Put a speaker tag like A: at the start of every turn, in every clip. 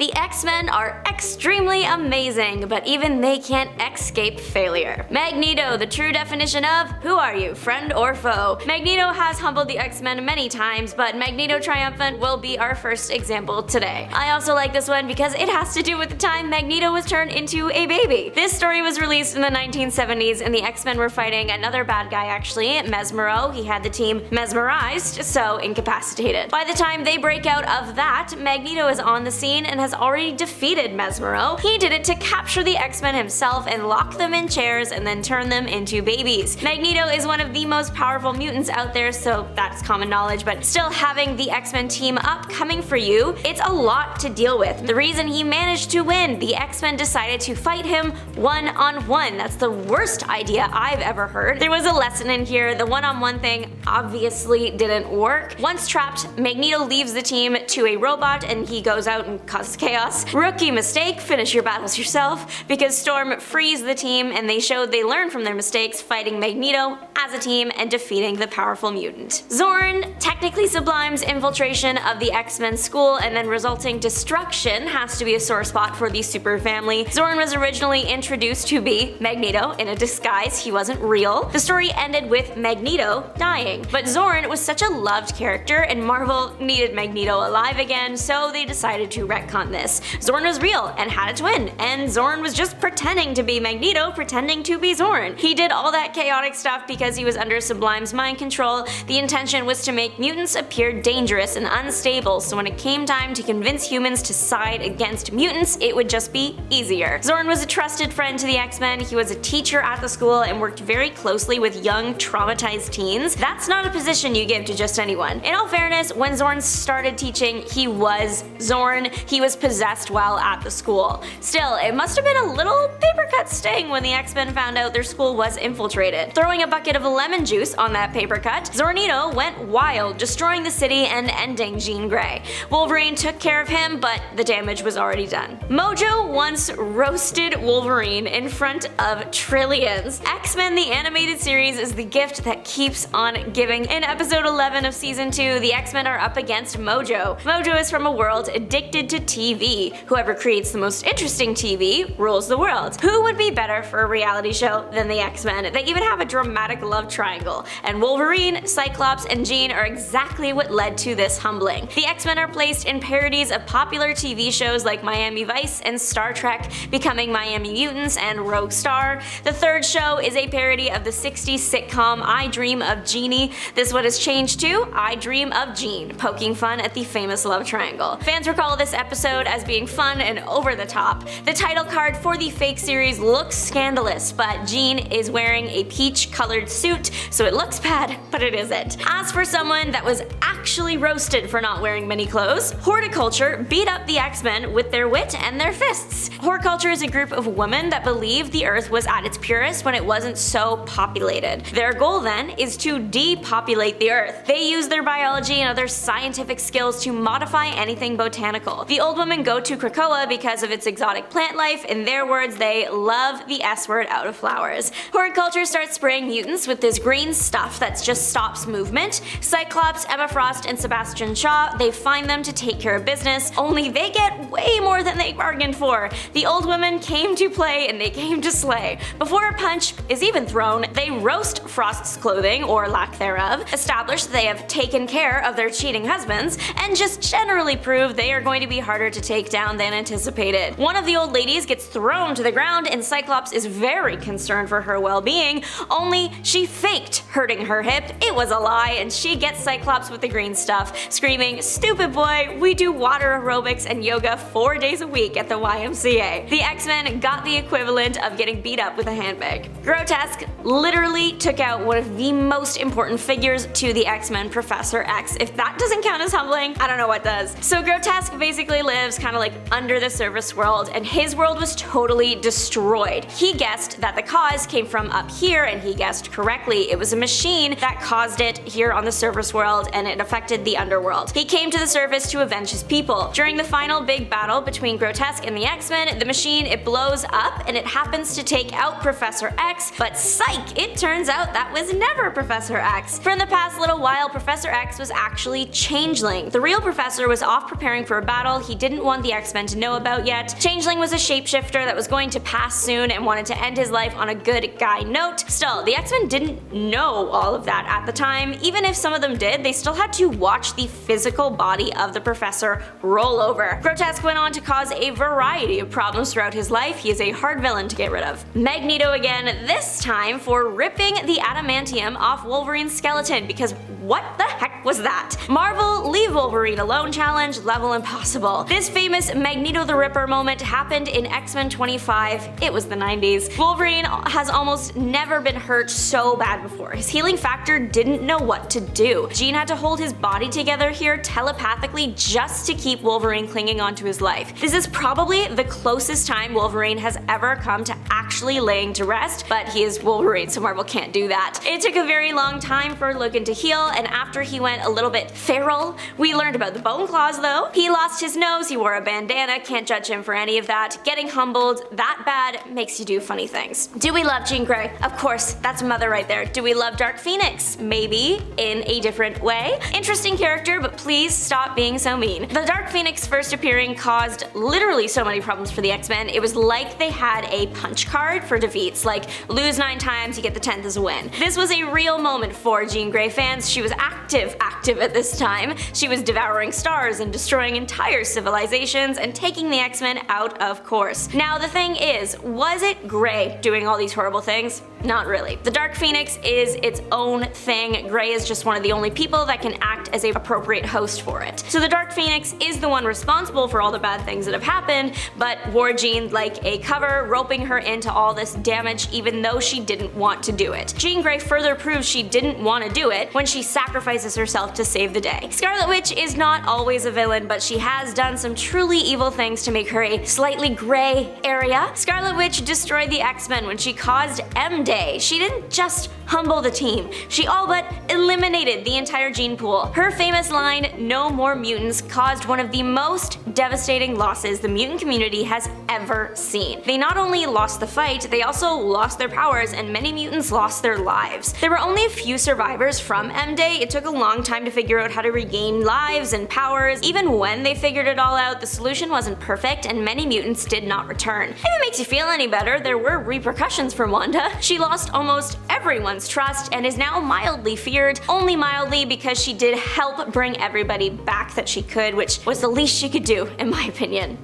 A: The X-Men are extremely amazing, but even they can't escape failure. Magneto, the true definition of who are you, friend or foe? Magneto has humbled the X-Men many times, but Magneto Triumphant will be our first example today. I also like this one because it has to do with the time Magneto was turned into a baby. This story was released in the 1970s and the X-Men were fighting another bad guy actually, Mesmero. He had the team mesmerized, so incapacitated. By the time they break out of that, Magneto is on the scene and has already defeated Mesmero. He did it to capture the X-Men himself and lock them in chairs and then turn them into babies. Magneto is one of the most powerful mutants out there, so that's common knowledge, but still having the X-Men team up coming for you, it's a lot to deal with. The reason he managed to win, the X-Men decided to fight him one-on-one. That's the worst idea I've ever heard. There was a lesson in here. The one-on-one thing obviously didn't work. Once trapped, Magneto leaves the team to a robot and he goes out and causes chaos. Rookie mistake, finish your battles yourself, because Storm frees the team and they showed they learned from their mistakes, fighting Magneto as a team and defeating the powerful mutant. Xorn technically Sublime's infiltration of the X-Men school and then resulting destruction has to be a sore spot for the super family. Xorn was originally introduced to be Magneto in a disguise. He wasn't real. The story ended with Magneto dying, but Xorn was such a loved character and Marvel needed Magneto alive again, so they decided to retcon this. Xorn was real and had a twin, and Xorn was just pretending to be Magneto, pretending to be Xorn. He did all that chaotic stuff because he was under Sublime's mind control. The intention was to make mutants appear dangerous and unstable, so when it came time to convince humans to side against mutants, it would just be easier. Xorn was a trusted friend to the X-Men. He was a teacher at the school and worked very closely with young, traumatized teens. That's not a position you give to just anyone. In all fairness, when Xorn started teaching, he was Xorn. He was possessed while at the school. Still, it must have been a little paper cut sting when the X-Men found out their school was infiltrated. Throwing a bucket of lemon juice on that paper cut, Xornito went wild, destroying the city and ending Jean Grey. Wolverine took care of him, but the damage was already done. Mojo once roasted Wolverine in front of trillions. X-Men the animated series is the gift that keeps on giving. In episode 11 of season 2, the X-Men are up against Mojo. Mojo is from a world addicted to TV. Whoever creates the most interesting TV rules the world. Who would be better for a reality show than the X-Men? They even have a dramatic love triangle, and Wolverine, Cyclops, and Jean are exactly what led to this humbling. The X-Men are placed in parodies of popular TV shows like Miami Vice and Star Trek, becoming Miami Mutants and Rogue Star. The third show is a parody of the 60s sitcom I Dream of Jeannie. This one has changed to I Dream of Jean, poking fun at the famous love triangle. Fans recall this episode as being fun and over the top. The title card for the fake series looks scandalous, but Jean is wearing a peach-colored suit, so it looks bad, but it isn't. As for someone that was actually roasted for not wearing many clothes, Horticulture beat up the X-Men with their wit and their fists. Horticulture is a group of women that believe the Earth was at its purest when it wasn't so populated. Their goal then is to depopulate the Earth. They use their biology and other scientific skills to modify anything botanical. The old women go to Krakoa because of its exotic plant life. In their words, they love the S word out of flowers. Horticulture starts spraying mutants with this green stuff that just stops movement. Cyclops, Emma Frost, and Sebastian Shaw, they find them to take care of business, only they get way more than they bargained for. The old women came to play and they came to slay. Before a punch is even thrown, they roast Frost's clothing, or lack thereof, establish they have taken care of their cheating husbands, and just generally prove they are going to be harder to take down than anticipated. One of the old ladies gets thrown to the ground and Cyclops is very concerned for her well-being, only she faked hurting her hip. It was a lie, and she gets Cyclops with the green stuff, screaming, "Stupid boy, we do water aerobics and yoga 4 days a week at the YMCA." The X-Men got the equivalent of getting beat up with a handbag. Grotesque literally took out one of the most important figures to the X-Men, Professor X. If that doesn't count as humbling, I don't know what does. So Grotesque basically lives kind of like under the surface world, and his world was totally destroyed. He guessed that the cause came from up here, and he guessed correctly. It was a machine that caused it here on the surface world, and it affected the underworld. He came to the surface to avenge his people. During the final big battle between between Grotesque and the X-Men, the machine, it blows up and it happens to take out Professor X, but psych, it turns out that was never Professor X. For the past little while, Professor X was actually Changeling. The real professor was off preparing for a battle he didn't want the X-Men to know about yet. Changeling was a shapeshifter that was going to pass soon and wanted to end his life on a good guy note. Still, the X-Men didn't know all of that at the time. Even if some of them did, they still had to watch the physical body of the professor roll over. Grotesque went on to cause a variety of problems throughout his life. He is a hard villain to get rid of. Magneto again, this time for ripping the adamantium off Wolverine's skeleton, because what the heck was that? Marvel Leave Wolverine Alone challenge, level impossible. This famous Magneto the Ripper moment happened in X-Men 25. It was the 90s. Wolverine has almost never been hurt so bad before. His healing factor didn't know what to do. Jean had to hold his body together here telepathically just to keep Wolverine clinging onto his life. This is probably the closest time Wolverine has ever come to actually laying to rest, but he is Wolverine, so Marvel can't do that. It took a very long time for Logan to heal, and after he went a little bit feral, we learned about the bone claws though. He lost his nose, he wore a bandana, can't judge him for any of that. Getting humbled that bad makes you do funny things. Do we love Jean Grey? Of course, that's Mother right there. Do we love Dark Phoenix? Maybe, in a different way. Interesting character, but please stop being so mean. The Dark Phoenix first appearing caused literally so many problems for the X-Men. It was like they had a punch card for defeats, like lose 9 times, you get the 10th as a win. This was a real moment for Jean Grey fans. She was active at this time. She was devouring stars and destroying entire civilizations and taking the X-Men out of course. Now the thing is, was it Grey doing all these horrible things? Not really. The Dark Phoenix is its own thing. Grey is just one of the only people that can act as an appropriate host for it. So the Dark Phoenix is the one responsible for all the bad things that have happened, but wore Jean like a cover, roping her into all this damage even though she didn't want to do it. Jean Grey further proves she didn't want to do it when she sacrifices herself to save the day. Scarlet Witch is not always a villain, but she has done some truly evil things to make her a slightly gray area. Scarlet Witch destroyed the X-Men when she caused M-Day. She didn't just humble the team, she all but eliminated the entire gene pool. Her famous line, "No more mutants," caused one of the most devastating losses the mutant community has ever seen. They not only lost the fight, they also lost their powers, and many mutants lost their lives. There were only a few survivors from M-Day. It took a long time to figure out how to regain lives and powers. Even when they figured it all out, the solution wasn't perfect and many mutants did not return. If it makes you feel any better, there were repercussions for Wanda. She lost almost everyone's trust and is now mildly feared, only mildly because she did help bring everybody back that she could, which was the least she could do in my opinion.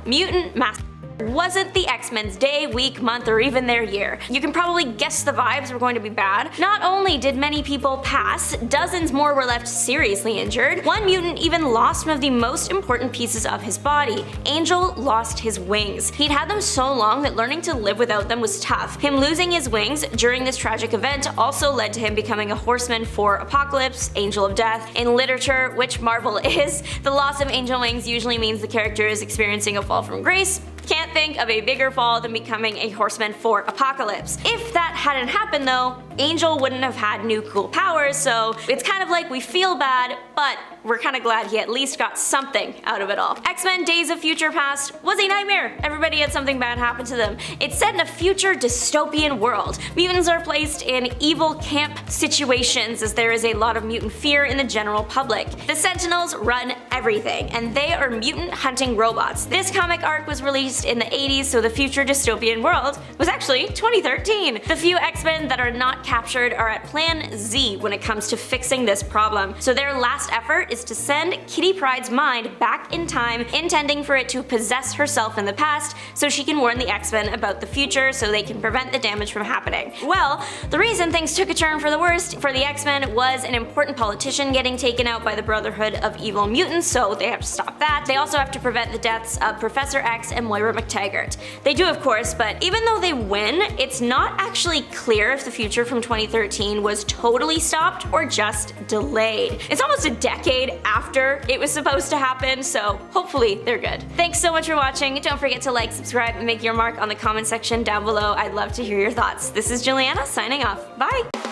A: Mutant Mass wasn't the X-Men's day, week, month, or even their year. You can probably guess the vibes were going to be bad. Not only did many people pass, dozens more were left seriously injured. One mutant even lost one of the most important pieces of his body. Angel lost his wings. He'd had them so long that learning to live without them was tough. Him losing his wings during this tragic event also led to him becoming a horseman for Apocalypse, Angel of Death. In literature, which Marvel is, the loss of angel wings usually means the character is experiencing a fall from grace. Can't think of a bigger fall than becoming a horseman for Apocalypse. If that hadn't happened though, Angel wouldn't have had new cool powers, so it's kind of like we feel bad, but we're kind of glad he at least got something out of it all. X-Men Days of Future Past was a nightmare. Everybody had something bad happen to them. It's set in a future dystopian world. Mutants are placed in evil camp situations as there is a lot of mutant fear in the general public. The Sentinels run everything, and they are mutant hunting robots. This comic arc was released in the 80s, so the future dystopian world was actually 2013. The few X-Men that are not captured are at Plan Z when it comes to fixing this problem. So their last effort is to send Kitty Pryde's mind back in time, intending for it to possess herself in the past so she can warn the X-Men about the future so they can prevent the damage from happening. Well, the reason things took a turn for the worst for the X-Men was an important politician getting taken out by the Brotherhood of Evil Mutants, so they have to stop that. They also have to prevent the deaths of Professor X and Moira McTaggart. They do of course, but even though they win, it's not actually clear if the future from 2013 was totally stopped or just delayed. It's almost a decade after it was supposed to happen, so hopefully they're good. Thanks so much for watching. Don't forget to like, subscribe, and make your mark on the comment section down below. I'd love to hear your thoughts. This is Juliana signing off. Bye!